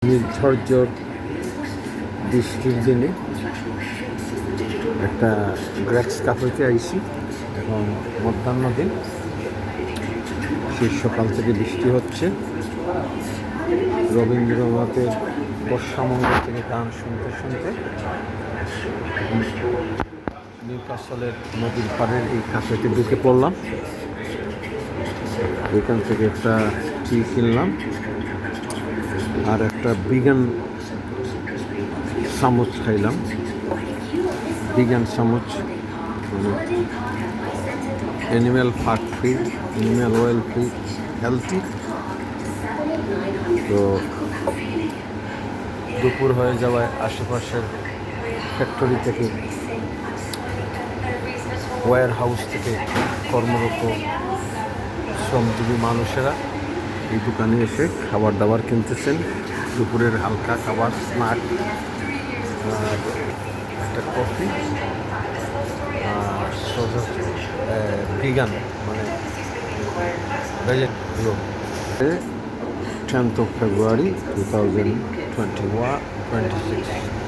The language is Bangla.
ঝড় বৃষ্টির দিনে একটা গ্র্যাক্স ক্যাফেতে আইছি। এখন মধ্যাহ্ন দিন, সেই সকাল থেকে বৃষ্টি হচ্ছে। রবীন্দ্রনাথের বর্ষামঙ্গল থেকে গান শুনতে শুনতে নিউক্যাসলের নদীর পাড়ের এই ক্যাফেতে ঢুকে পড়লাম। এখান থেকে একটা টি কিনলাম আর একটা বিগান চামচ খাইলাম। বিগান চামচ মানে animal fat free, animal oil free, healthy. তো দুপুর হয়ে যাওয়ায় আশেপাশের ফ্যাক্টরি থেকে, ওয়্যার হাউস থেকে কর্মরত শ্রমজীবী মানুষেরা এই দোকানে এসে খাবার দাবার কিনতেছেন। দুপুরের হালকা খাবার, স্ন্যাক, আর একটা কফি আর ভিগান মানে ভেজিটেবল। 10th of February 2026।